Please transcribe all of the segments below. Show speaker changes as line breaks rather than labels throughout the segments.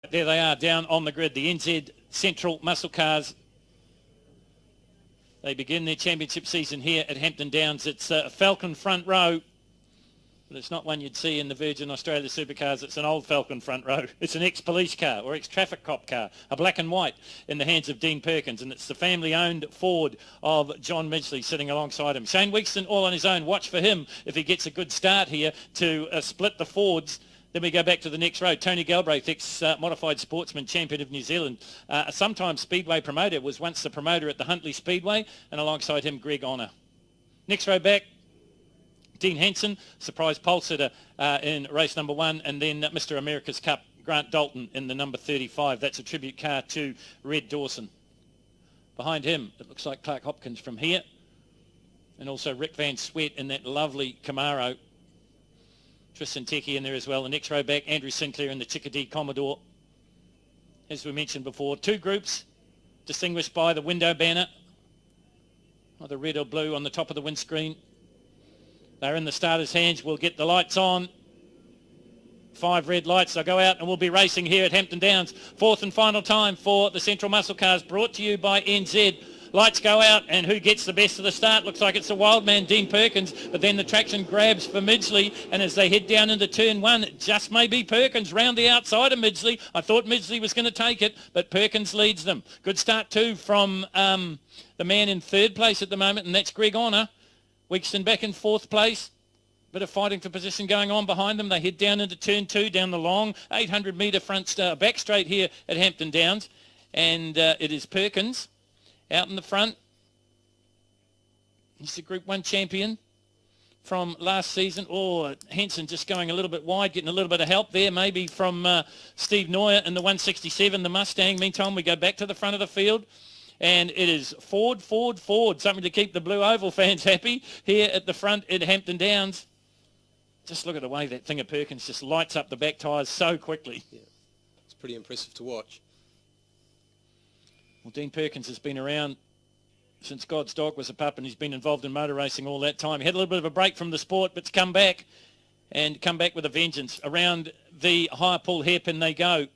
There they are down on the grid, the NZ Central Muscle Cars. They begin their championship season here at Hampton Downs. It's a Falcon front row, but it's not one you'd see in the Virgin Australia supercars. It's an old Falcon front row. It's an ex-police car or ex-traffic cop car, a black and white in the hands of Dean Perkins, and it's the family-owned Ford of John Midgley sitting alongside him. Shane Weekston all on his own. Watch for him if he gets a good start here to split the Fords. Then we go back to the next row. Tony Galbraith, ex-modified sportsman, champion of New Zealand. Sometimes Speedway promoter, was once the promoter at the Huntley Speedway, and alongside him, Greg Honour. Next row back, Dean Hanson, surprise pole sitter in race number 1, and then Mr. America's Cup, Grant Dalton in the number 35. That's a tribute car to Red Dawson. Behind him, it looks like Clark Hopkins from here, and also Rick Van Sweat in that lovely Camaro. Tristan Teki in there as well. The next row back, Andrew Sinclair in the Chickadee Commodore. As we mentioned before, 2 groups distinguished by the window banner, either red or blue on the top of the windscreen. They're in the starter's hands. We'll get the lights on. 5 red lights. They'll go out and we'll be racing here at Hampton Downs. 4th and final time for the Central Muscle Cars, brought to you by NZ. Lights go out, and who gets the best of the start? Looks like it's the wild man, Dean Perkins, but then the traction grabs for Midgley, and as they head down into turn 1, it just may be Perkins round the outside of Midgley. I thought Midgley was going to take it, but Perkins leads them. Good start too from the man in 3rd place at the moment, and that's Greg Honour. Weekston back in 4th place. Bit of fighting for position going on behind them. They head down into turn 2, down the long 800 metre front back straight here at Hampton Downs, and it is Perkins out in the front. He's the Group 1 champion from last season. Oh, Hanson just going a little bit wide, getting a little bit of help there, maybe from Steve Neuer in the 167, the Mustang. Meantime, we go back to the front of the field, and it is Ford, Ford, Ford. Something to keep the Blue Oval fans happy here at the front at Hampton Downs. Just look at the way that thing of Perkins just lights up the back tyres so quickly.
Yeah, it's pretty impressive to watch.
Well, Dean Perkins has been around since God's dog was a pup, and he's been involved in motor racing all that time. He had a little bit of a break from the sport, but to come back with a vengeance. Around the higher pull hairpin they go.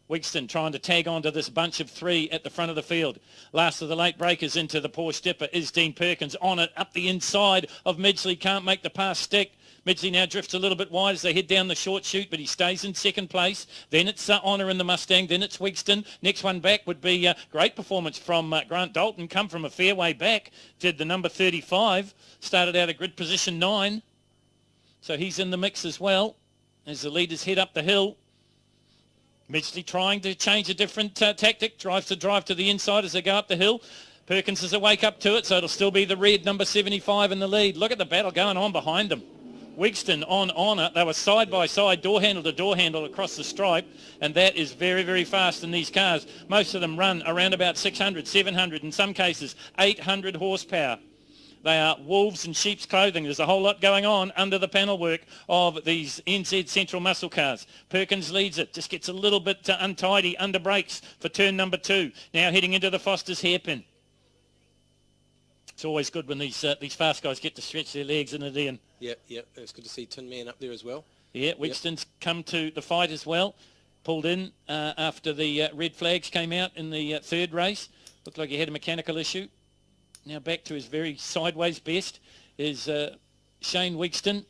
Weekston trying to tag onto this bunch of 3 at the front of the field. Last of the late breakers into the Porsche Dipper is Dean Perkins on it, up the inside of Midgley. Can't make the pass stick. Midgley now drifts a little bit wide as they head down the short chute, but he stays in 2nd place. Then it's Honour in the Mustang. Then it's Weekston. Next one back would be great performance from Grant Dalton. Come from a fair way back. Did the number 35. Started out at grid position 9. So he's in the mix as well as the leaders head up the hill. Midgley trying to change a different tactic. Drive to the inside as they go up the hill. Perkins is a wake up to it, so it'll still be the red number 75 in the lead. Look at the battle going on behind them. Weekston on Honour. They were side by side, door handle to door handle across the stripe, and that is very, very fast in these cars. Most of them run around about 600, 700, in some cases 800 horsepower. They are wolves in sheep's clothing. There's a whole lot going on under the panel work of these NZ Central Muscle Cars. Perkins leads it, just gets a little bit untidy under brakes for turn number 2. Now heading into the Foster's hairpin. It's always good when these fast guys get to stretch their legs in it, Ian.
Yeah, it's good to see Tin Man up there as well.
Yeah, Weekston's come to the fight as well. Pulled in after the red flags came out in the 3rd race. Looked like he had a mechanical issue. Now back to his very sideways best is Shane Weekston.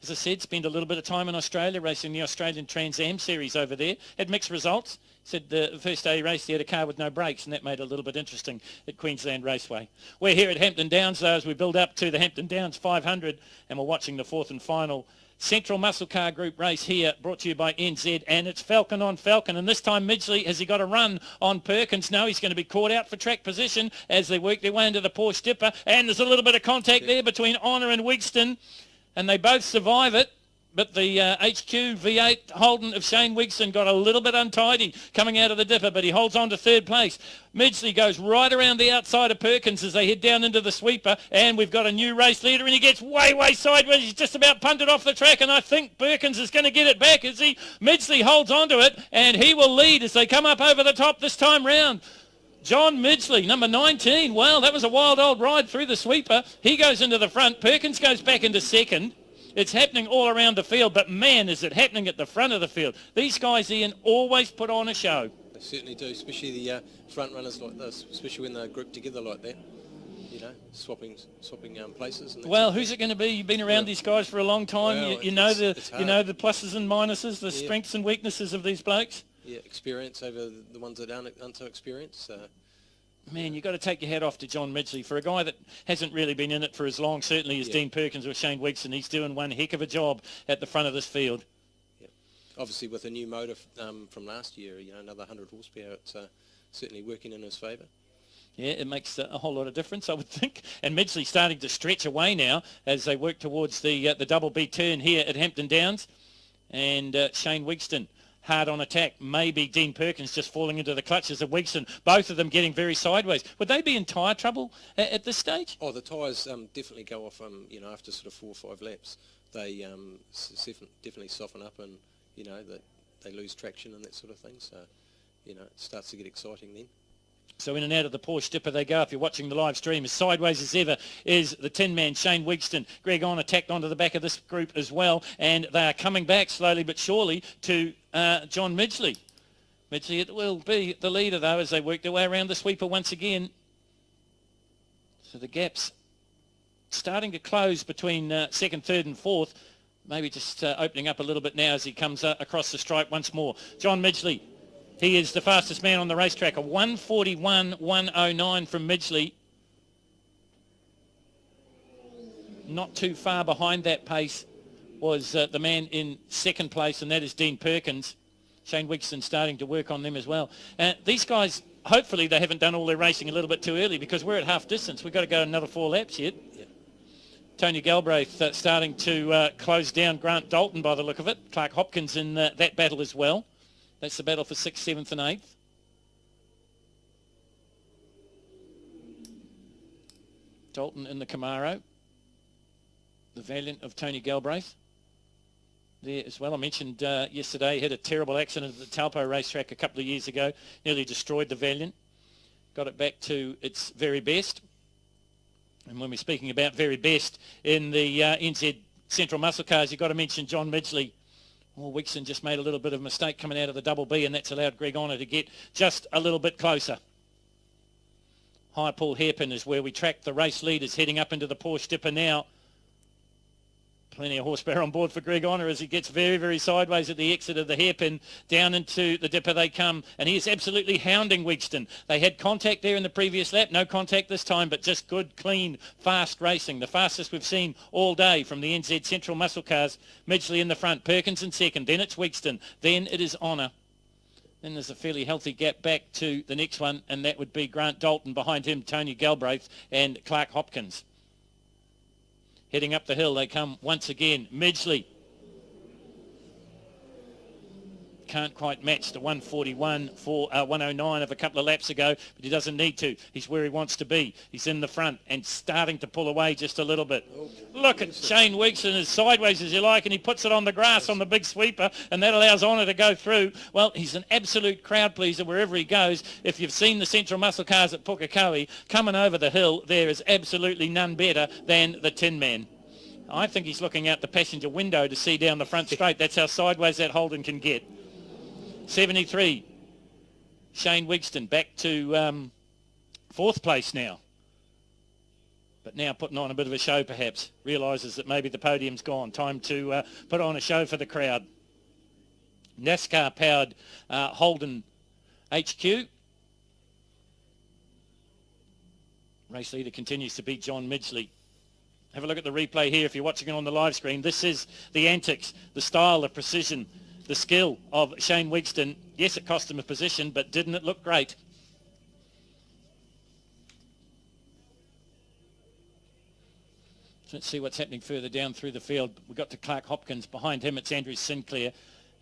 As I said, spent a little bit of time in Australia racing the Australian Trans Am series over there. Had mixed results. Said the first day he raced, he had a car with no brakes, and that made it a little bit interesting at Queensland Raceway. We're here at Hampton Downs, though, as we build up to the Hampton Downs 500, and we're watching the 4th and final Central Muscle Car Group race here, brought to you by NZ, and it's Falcon on Falcon, and this time Midgley, has he got a run on Perkins? No, he's going to be caught out for track position as they work their way into the Porsche Dipper, and there's a little bit of contact there between Honour and Weekston, and they both survive it. But the HQ V8 Holden of Shane Weekston got a little bit untidy coming out of the dipper, but he holds on to 3rd place. Midgley goes right around the outside of Perkins as they head down into the sweeper, and we've got a new race leader, and he gets way sideways. He's just about punted off the track, and I think Perkins is going to get it back as Midgley holds on to it, and he will lead as they come up over the top this time round. John Midgley, number 19. Wow, that was a wild old ride through the sweeper. He goes into the front. Perkins goes back into 2nd. It's happening all around the field, but man, is it happening at the front of the field. These guys, Ian, always put on a show.
They certainly do, especially the front runners like this, especially when they're grouped together like that. You know, swapping places. And
well, who's it going to be? You've been around these guys for a long time.
Well,
you know the pluses and minuses, the strengths and weaknesses of these blokes.
Yeah, experience over the ones that aren't so experienced.
Man, you've got to take your hat off to John Midgley. For a guy that hasn't really been in it for as long, certainly as Dean Perkins or Shane Weekson, he's doing one heck of a job at the front of this field.
Yeah. Obviously, with a new motor from last year, another 100 horsepower, it's certainly working in his favour.
Yeah, it makes a whole lot of difference, I would think. And Midgley starting to stretch away now as they work towards the double B turn here at Hampton Downs. And Shane Weekston hard on attack. Maybe Dean Perkins just falling into the clutches of Weekston. Both of them getting very sideways. Would they be in tyre trouble at this stage?
Oh, the tyres definitely go off, after sort of 4 or 5 laps. They definitely soften up and, that they lose traction and that sort of thing. So, it starts to get exciting then.
So in and out of the Porsche dipper they go. If you're watching the live stream, as sideways as ever is the tin man, Shane Weekston. Greg On attacked onto the back of this group as well. And they are coming back slowly but surely to John Midgley. Midgley, it will be the leader, though, as they work their way around the sweeper once again. So the gap's starting to close between second, third and fourth. Maybe just opening up a little bit now as he comes across the stripe once more. John Midgley. He is the fastest man on the racetrack, a 1:41.109 from Midgley. Not too far behind that pace was the man in second place, and that is Dean Perkins. Shane Weekston starting to work on them as well. These guys, hopefully they haven't done all their racing a little bit too early because we're at half distance. We've got to go another 4 laps yet. Yeah. Tony Galbraith starting to close down Grant Dalton by the look of it. Clark Hopkins in that battle as well. That's the battle for 6th, 7th and 8th. Dalton in the Camaro. The Valiant of Tony Galbraith there as well. I mentioned yesterday he had a terrible accident at the Taupo racetrack a couple of years ago. Nearly destroyed the Valiant. Got it back to its very best. And when we're speaking about very best in the NZ Central Muscle Cars, you've got to mention John Midgley. Well, Weekston just made a little bit of a mistake coming out of the double B, and that's allowed Greg Honor to get just a little bit closer. High Pool Hairpin is where we track the race leaders heading up into the Porsche dipper now. Plenty of horsepower on board for Greg Honor as he gets very, very sideways at the exit of the hairpin. Down into the dipper they come, and he is absolutely hounding Weekston. They had contact there in the previous lap. No contact this time, but just good, clean, fast racing. The fastest we've seen all day from the NZ Central Muscle Cars. Midgley in the front, Perkins in second, then it's Weekston, then it is Honor. Then there's a fairly healthy gap back to the next one, and that would be Grant Dalton. Behind him, Tony Galbraith and Clark Hopkins. Heading up the hill, they come once again. Midgley can't quite match the 1:41.109 of a couple of laps ago, but he doesn't need to. He's where he wants to be. He's in the front and starting to pull away just a little bit. Look at Shane Weekston as sideways as you like, and he puts it on the grass on the big sweeper, and that allows Honor to go through. Well, he's an absolute crowd pleaser wherever he goes. If you've seen the Central Muscle Cars at Pukekohe, coming over the hill, there is absolutely none better than the Tin Man. I think he's looking out the passenger window to see down the front straight. That's how sideways that Holden can get. 73. Shane Weekston back to 4th place now. But now putting on a bit of a show perhaps. Realises that maybe the podium's gone. Time to put on a show for the crowd. NASCAR powered Holden HQ. Race leader continues to be John Midgley. Have a look at the replay here if you're watching it on the live screen. This is the antics, the style, the precision, the skill of Shane Weekston. Yes, it cost him a position, but didn't it look great? Let's see what's happening further down through the field. We've got to Clark Hopkins. Behind him, it's Andrew Sinclair.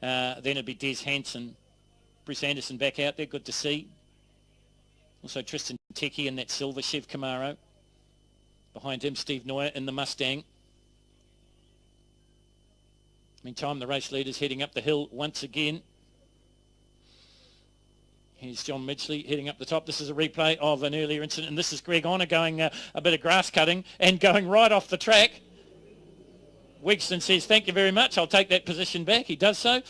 Then it'd be Des Hansen. Bruce Anderson back out there. Good to see. Also Tristan Teki in that silver Chev Camaro. Behind him, Steve Neuer in the Mustang. Meantime, the race leader's heading up the hill once again. Here's John Midgley heading up the top. This is a replay of an earlier incident, and this is Greg Honor going a bit of grass cutting and going right off the track. Wigston says, thank you very much. I'll take that position back. He does so.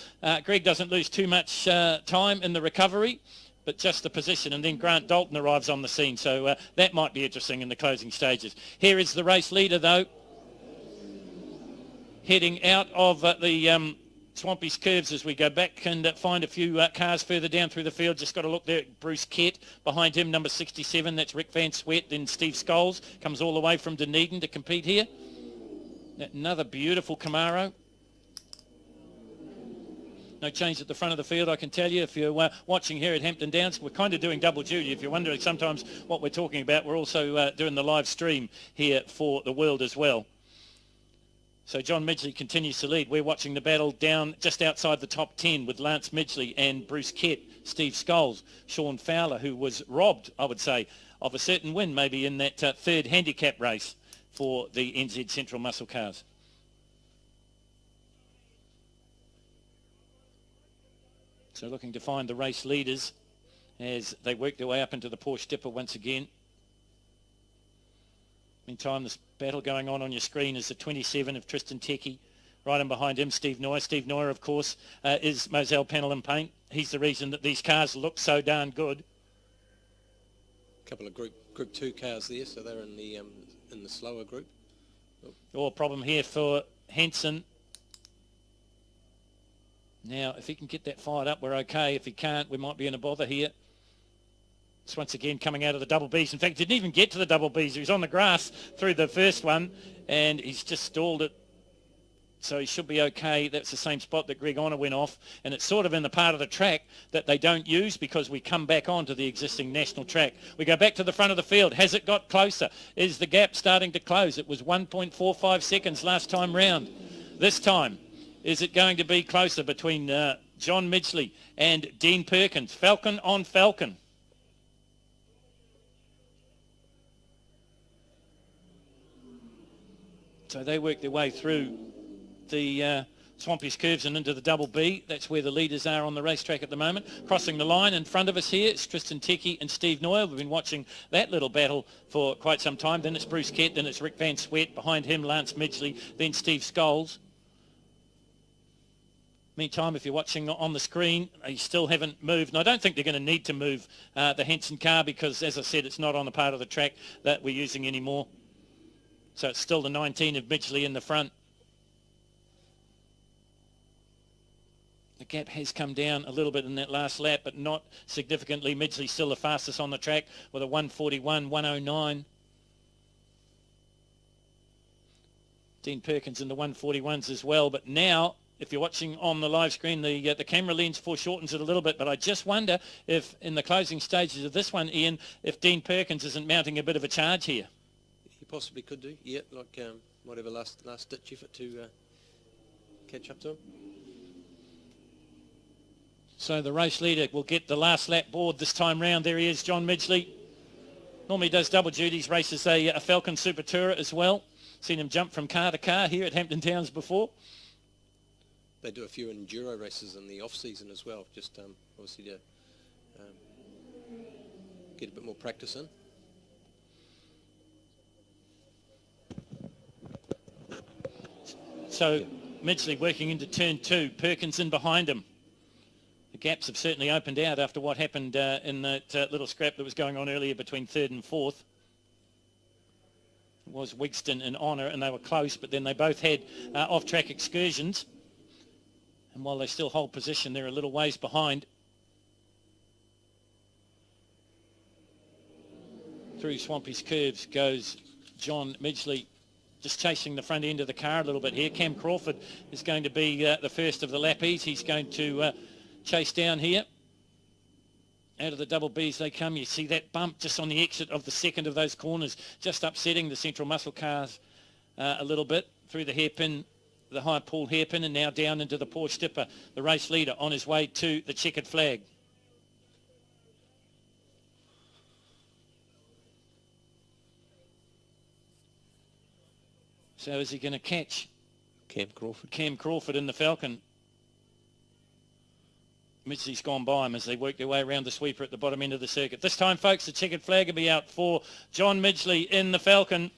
Greg doesn't lose too much time in the recovery, but just the position. And then Grant Dalton arrives on the scene. So that might be interesting in the closing stages. Here is the race leader, though, heading out of the Swampy's curves as we go back and find a few cars further down through the field. Just got to look there at Bruce Kett. Behind him, number 67, that's Rick Van Sweat. Then Steve Scholes comes all the way from Dunedin to compete here. Another beautiful Camaro. No change at the front of the field, I can tell you. If you're watching here at Hampton Downs, we're kind of doing double duty. If you're wondering sometimes what we're talking about, we're also doing the live stream here for the world as well. So John Midgley continues to lead. We're watching the battle down just outside the top 10 with Lance Midgley and Bruce Kett, Steve Scholes, Sean Fowler, who was robbed, I would say, of a certain win maybe in that third handicap race for the NZ Central Muscle Cars. So looking to find the race leaders as they work their way up into the Porsche Dipper once again. Meantime, this battle going on your screen is the 27 of Tristan Teki. Right in behind him, Steve Neuer. Steve Neuer, of course, is Moselle Panel and Paint. He's the reason that these cars look so darn good.
A couple of Group 2 cars there, so they're in the slower group.
Oh, problem here for Hansen. Now, if he can get that fired up, we're okay. If he can't, we might be in a bother here. It's once again coming out of the double Bs. In fact, didn't even get to the double Bs. He was on the grass through the first one, and he's just stalled it. So he should be okay. That's the same spot that Greg Honor went off, and it's sort of in the part of the track that they don't use because we come back onto the existing national track. We go back to the front of the field. Has it got closer? Is the gap starting to close? It was 1.45 seconds last time round. This time, is it going to be closer between John Midgley and Dean Perkins? Falcon on Falcon. So they work their way through the Swampy's curves and into the double B. That's where the leaders are on the racetrack at the moment. Crossing the line in front of us here, it's Tristan Teki and Steve Neuer. We've been watching that little battle for quite some time. Then it's Bruce Kett, then it's Rick Van Sweat. Behind him, Lance Midgley, then Steve Scholes. Meantime, if you're watching on the screen, they still haven't moved. And I don't think they're going to need to move the Hansen car because, as I said, it's not on the part of the track that we're using anymore. So it's still the 19 of Midgley in the front. The gap has come down a little bit in that last lap, but not significantly. Midgley's still the fastest on the track with a 1:41, 1:09. Dean Perkins in the 1:41s as well. But now, if you're watching on the live screen, the camera lens foreshortens it a little bit. But I just wonder if in the closing stages of this one, Ian, if Dean Perkins isn't mounting a bit of a charge here.
He possibly could do, yeah, like whatever last ditch effort to catch up to him.
So the race leader will get the last lap board this time round. There he is, John Midgley. Normally does double duties, races a Falcon Super Tourer as well. Seen him jump from car to car here at Hampton Downs before.
They do a few enduro races in the off-season as well, just obviously to get a bit more practice in.
So Midgley working into turn 2, Perkins in behind him. The gaps have certainly opened out after what happened in that little scrap that was going on earlier between 3rd and 4th. It was Wigston and Honor, and they were close, but then they both had off-track excursions. And while they still hold position, they're a little ways behind. Through Swampy's curves goes John Midgley, just chasing the front end of the car a little bit here. Cam Crawford is going to be the first of the lappies. He's going to chase down here. Out of the double Bs they come. You see that bump just on the exit of the second of those corners, just upsetting the Central Muscle cars a little bit through the hairpin, the high pull hairpin, and now down into the Porsche Dipper. The race leader on his way to the checkered flag. So is he going to catch
Cam Crawford?
Cam Crawford in the Falcon. Midgley's gone by him as they work their way around the sweeper at the bottom end of the circuit. This time, folks, the checkered flag will be out for John Midgley in the Falcon.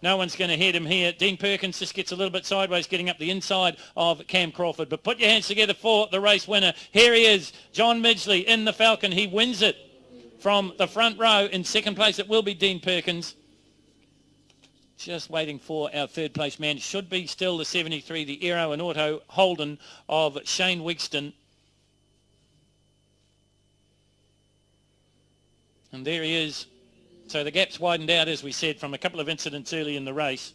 No one's going to head him here. Dean Perkins just gets a little bit sideways, getting up the inside of Cam Crawford. But put your hands together for the race winner. Here he is, John Midgley in the Falcon. He wins it from the front row. In second place, it will be Dean Perkins. Just waiting for our third place man. Should be still the 73, the Aero and Auto Holden of Shane Weekston. And there he is. So the gap's widened out, as we said, from a couple of incidents early in the race.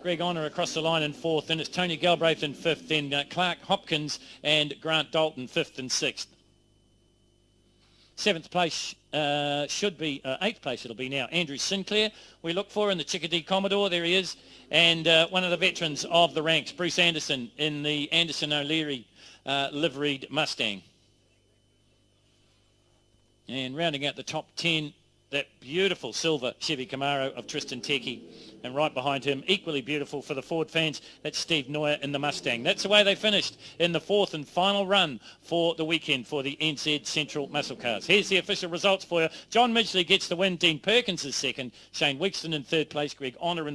Greg Honor across the line in fourth, then it's Tony Galbraith in fifth, then Clark Hopkins and Grant Dalton fifth and sixth. Seventh place should be, eighth place it'll be now, Andrew Sinclair. We look for in the Chickadee Commodore, there he is, and one of the veterans of the ranks, Bruce Anderson, in the Anderson O'Leary liveried Mustang. And rounding out the top 10, that beautiful silver Chevy Camaro of Tristan Tecchi. And right behind him, equally beautiful for the Ford fans, that's Steve Neuer in the Mustang. That's the way they finished in the fourth and final run for the weekend for the NZ Central Muscle Cars. Here's the official results for you. John Midgley gets the win. Dean Perkins is second. Shane Weekston in third place. Greg Honor in